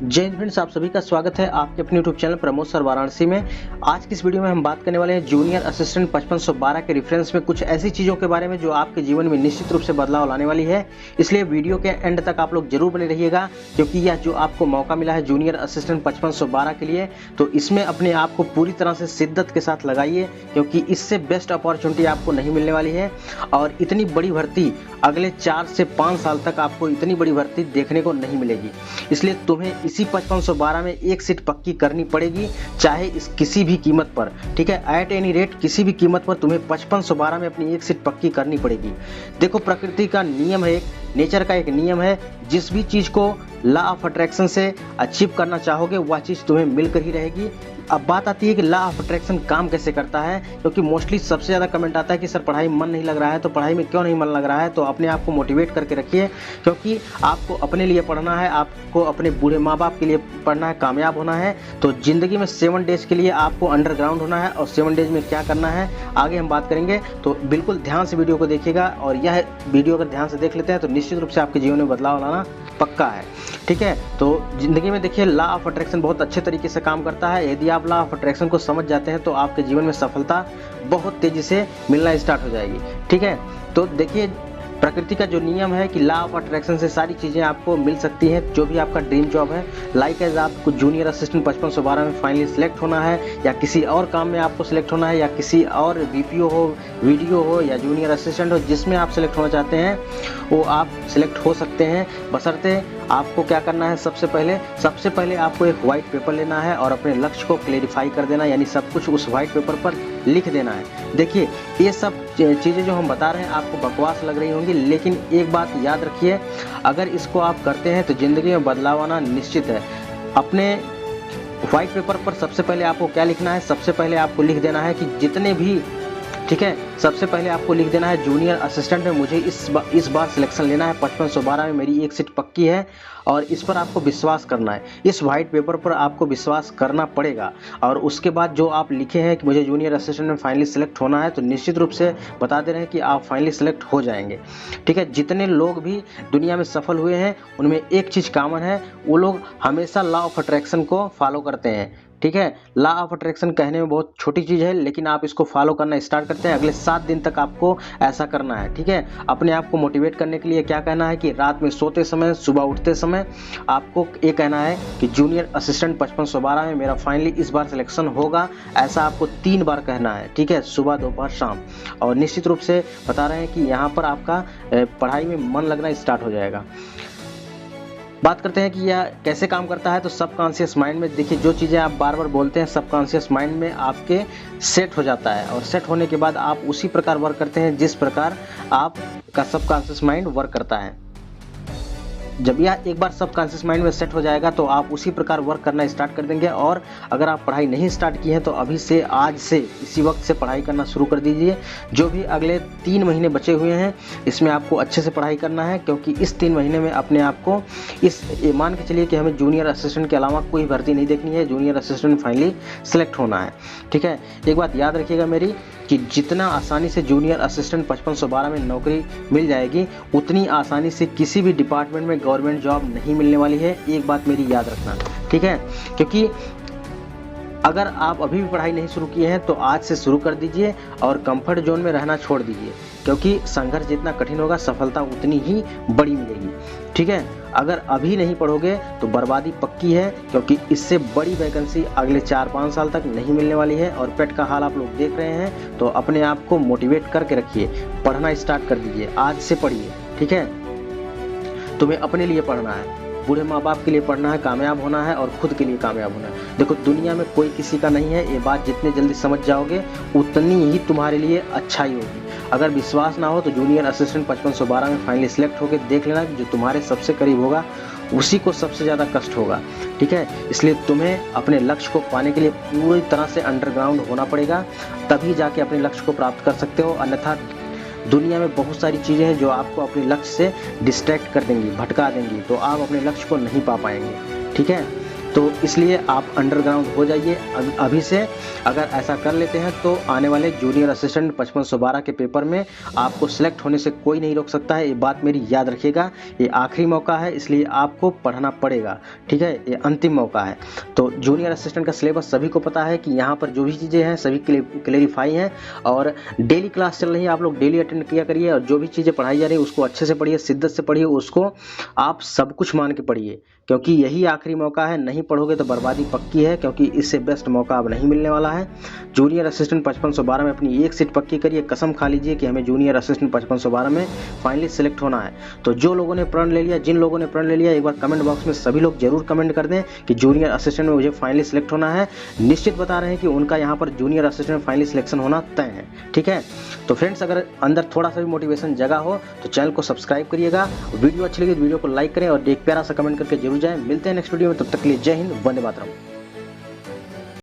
जय हिंद फ्रेंड्स, आप सभी का स्वागत है आपके अपने YouTube channel Pramod sir Varanasi में। आज की इस वीडियो में हम बात करने वाले हैं जूनियर असिस्टेंट 5512 के रेफरेंस में कुछ ऐसी चीज़ों के बारे में जो आपके जीवन में निश्चित रूप से बदलाव लाने वाली है। इसलिए वीडियो के एंड तक आप लोग जरूर बने रहिएगा, क्योंकि यह जो आपको मौका मिला है जूनियर असिस्टेंट 5512 के लिए, तो इसमें अपने आप को पूरी तरह से शिद्दत के साथ लगाइए, क्योंकि इससे बेस्ट अपॉर्चुनिटी आपको नहीं मिलने वाली है। और इतनी बड़ी भर्ती अगले 4 से 5 साल तक आपको इतनी बड़ी भर्ती देखने को नहीं मिलेगी। इसलिए तुम्हें इसी 5512 में एक सीट पक्की करनी पड़ेगी, चाहे इस किसी भी कीमत पर। ठीक है, एट एनी रेट किसी भी कीमत पर तुम्हें 5512 में अपनी एक सीट पक्की करनी पड़ेगी। देखो, प्रकृति का नियम है, नेचर का एक नियम है, जिस भी चीज को लॉ ऑफ अट्रैक्शन से अचीव करना चाहोगे वह चीज तुम्हें मिलकर ही रहेगी। अब बात आती है कि लॉ ऑफ अट्रैक्शन काम कैसे करता है, क्योंकि मोस्टली सबसे ज़्यादा कमेंट आता है कि सर पढ़ाई में मन नहीं लग रहा है, तो पढ़ाई में क्यों नहीं मन लग रहा है। तो अपने आप को मोटिवेट करके रखिए, क्योंकि आपको अपने लिए पढ़ना है, आपको अपने बूढ़े माँ बाप के लिए पढ़ना है, कामयाब होना है। तो ज़िंदगी में 7 डेज के लिए आपको अंडरग्राउंड होना है, और 7 डेज में क्या करना है आगे हम बात करेंगे। तो बिल्कुल ध्यान से वीडियो को देखिएगा, और यह वीडियो अगर ध्यान से देख लेते हैं तो निश्चित रूप से आपके जीवन में बदलाव लाना पक्का है। ठीक है, तो जिंदगी में देखिए लॉ ऑफ अट्रैक्शन बहुत अच्छे तरीके से काम करता है। यदि आप लॉ ऑफ अट्रैक्शन को समझ जाते हैं तो आपके जीवन में सफलता बहुत तेजी से मिलना स्टार्ट हो जाएगी। ठीक है, तो देखिए प्रकृति का जो नियम है कि लॉ ऑफ अट्रैक्शन से सारी चीज़ें आपको मिल सकती हैं, जो भी आपका ड्रीम जॉब है। लाइक एज आपको जूनियर असिस्टेंट 5512 में फाइनली सिलेक्ट होना है, या किसी और काम में आपको सिलेक्ट होना है, या किसी और बीपीओ हो, वीडियो हो, या जूनियर असिस्टेंट हो, जिसमें आप सिलेक्ट होना चाहते हैं वो आप सिलेक्ट हो सकते हैं। बशर्ते आपको क्या करना है, सबसे पहले आपको एक व्हाइट पेपर लेना है और अपने लक्ष्य को क्लेरिफाई कर देना, यानी सब कुछ उस व्हाइट पेपर पर लिख देना है। देखिए, ये सब चीज़ें जो हम बता रहे हैं आपको बकवास लग रही होंगी, लेकिन एक बात याद रखिए, अगर इसको आप करते हैं तो ज़िंदगी में बदलाव आना निश्चित है। अपने व्हाइट पेपर पर सबसे पहले आपको क्या लिखना है, सबसे पहले आपको लिख देना है कि जितने भी, ठीक है, सबसे पहले आपको लिख देना है जूनियर असिस्टेंट में मुझे इस बार सिलेक्शन लेना है, 5512 में मेरी एक सीट पक्की है, और इस पर आपको विश्वास करना है। इस वाइट पेपर पर आपको विश्वास करना पड़ेगा, और उसके बाद जो आप लिखे हैं कि मुझे जूनियर असिस्टेंट में फाइनली सिलेक्ट होना है, तो निश्चित रूप से बता दे रहे हैं कि आप फाइनली सिलेक्ट हो जाएंगे। ठीक है, जितने लोग भी दुनिया में सफल हुए हैं उनमें एक चीज़ कॉमन है, वो लोग हमेशा लॉ ऑफ अट्रैक्शन को फॉलो करते हैं। ठीक है, लॉ ऑफ अट्रैक्शन कहने में बहुत छोटी चीज़ है, लेकिन आप इसको फॉलो करना स्टार्ट करते हैं, अगले 7 दिन तक आपको ऐसा करना है। ठीक है, अपने आप को मोटिवेट करने के लिए क्या कहना है कि रात में सोते समय, सुबह उठते समय आपको ये कहना है कि जूनियर असिस्टेंट 5512 में मेरा फाइनली इस बार सिलेक्शन होगा। ऐसा आपको 3 बार कहना है। ठीक है, सुबह, दोपहर, शाम। और निश्चित रूप से बता रहे हैं कि यहाँ पर आपका पढ़ाई में मन लगना स्टार्ट हो जाएगा। बात करते हैं कि यह कैसे काम करता है। तो सबकॉन्शियस माइंड में देखिए, जो चीज़ें आप बार बार बोलते हैं सबकॉन्शियस माइंड में आपके सेट हो जाता है, और सेट होने के बाद आप उसी प्रकार वर्क करते हैं जिस प्रकार आपका सबकॉन्शियस माइंड वर्क करता है। जब यह एक बार सबकॉन्शियस माइंड में सेट हो जाएगा तो आप उसी प्रकार वर्क करना स्टार्ट कर देंगे। और अगर आप पढ़ाई नहीं स्टार्ट की है तो अभी से, आज से, इसी वक्त से पढ़ाई करना शुरू कर दीजिए। जो भी अगले 3 महीने बचे हुए हैं इसमें आपको अच्छे से पढ़ाई करना है, क्योंकि इस 3 महीने में अपने आप को मान के चलिए कि हमें जूनियर असिस्टेंट के अलावा कोई भर्ती नहीं देखनी है, जूनियर असिस्टेंट फाइनली सिलेक्ट होना है। ठीक है, एक बात याद रखिएगा मेरी, कि जितना आसानी से जूनियर असिस्टेंट 5512 में नौकरी मिल जाएगी, उतनी आसानी से किसी भी डिपार्टमेंट में गवर्नमेंट जॉब नहीं मिलने वाली है। एक बात मेरी याद रखना। ठीक है, क्योंकि अगर आप अभी भी पढ़ाई नहीं शुरू किए हैं तो आज से शुरू कर दीजिए, और कंफर्ट जोन में रहना छोड़ दीजिए, क्योंकि संघर्ष जितना कठिन होगा सफलता उतनी ही बड़ी मिलेगी। ठीक है, अगर अभी नहीं पढ़ोगे तो बर्बादी पक्की है, क्योंकि इससे बड़ी वैकेंसी अगले 4-5 साल तक नहीं मिलने वाली है। और पेट का हाल आप लोग देख रहे हैं, तो अपने आप को मोटिवेट करके रखिए, पढ़ना स्टार्ट कर दीजिए, आज से पढ़िए। ठीक है, तुम्हें अपने लिए पढ़ना है, बूढ़े माँ बाप के लिए पढ़ना है, कामयाब होना है, और खुद के लिए कामयाब होना है। देखो, दुनिया में कोई किसी का नहीं है, ये बात जितने जल्दी समझ जाओगे उतनी ही तुम्हारे लिए अच्छाई होगी। अगर विश्वास ना हो तो जूनियर असिस्टेंट 5512 में फाइनली सिलेक्ट होकर देख लेना, जो तुम्हारे सबसे करीब होगा उसी को सबसे ज़्यादा कष्ट होगा। ठीक है, इसलिए तुम्हें अपने लक्ष्य को पाने के लिए पूरी तरह से अंडरग्राउंड होना पड़ेगा, तभी जाके अपने लक्ष्य को प्राप्त कर सकते हो। अन्यथा दुनिया में बहुत सारी चीज़ें हैं जो आपको अपने लक्ष्य से डिस्ट्रैक्ट कर देंगी, भटका देंगी, तो आप अपने लक्ष्य को नहीं पा पाएंगे। ठीक है, तो इसलिए आप अंडरग्राउंड हो जाइए अभी से। अगर ऐसा कर लेते हैं तो आने वाले जूनियर असिस्टेंट 5512 के पेपर में आपको सिलेक्ट होने से कोई नहीं रोक सकता है। ये बात मेरी याद रखिएगा, ये आखिरी मौका है, इसलिए आपको पढ़ना पड़ेगा, ठीक है। ये अंतिम मौका है। तो जूनियर असिस्टेंट का सिलेबस सभी को पता है कि यहाँ पर जो भी चीज़ें हैं सभी क्लेरिफाई हैं, और डेली क्लास चल रही है, आप लोग डेली अटेंड किया करिए, और जो भी चीज़ें पढ़ाई जा रही है उसको अच्छे से पढ़िए, शिद्दत से पढ़िए, उसको आप सब कुछ मान के पढ़िए, क्योंकि यही आखिरी मौका है। नहीं पढ़ोगे तो बर्बादी पक्की है, क्योंकि इससे बेस्ट मौका अब नहीं मिलने वाला है। जूनियर असिस्टेंट 5512 में अपनी एक सीट पक्की करिए, कसम खा लीजिए कि हमें जूनियर असिस्टेंट 5512 में फाइनली सिलेक्ट होना है। तो जो लोगों ने प्रण ले लिया, जिन लोगों ने प्रण ले लिया, एक बार कमेंट बॉक्स में सभी लोग जरूर कमेंट कर दें कि जूनियर असिस्टेंट में मुझे फाइनली सिलेक्ट होना है। निश्चित बता रहे हैं कि उनका यहाँ पर जूनियर असिस्टेंट में फाइनली सिलेक्शन होना तय है, ठीक है। तो फ्रेंड्स, अगर अंदर थोड़ा सा भी मोटिवेशन जगा हो तो चैनल को सब्सक्राइब करिएगा, वीडियो अच्छी लगी तो वीडियो को लाइक करें और एक प्यारा सा कमेंट करके जरूर जाएं। मिलते हैं नेक्स्ट वीडियो में, तब तक के लिए जय हिंद, वंदे मातरम।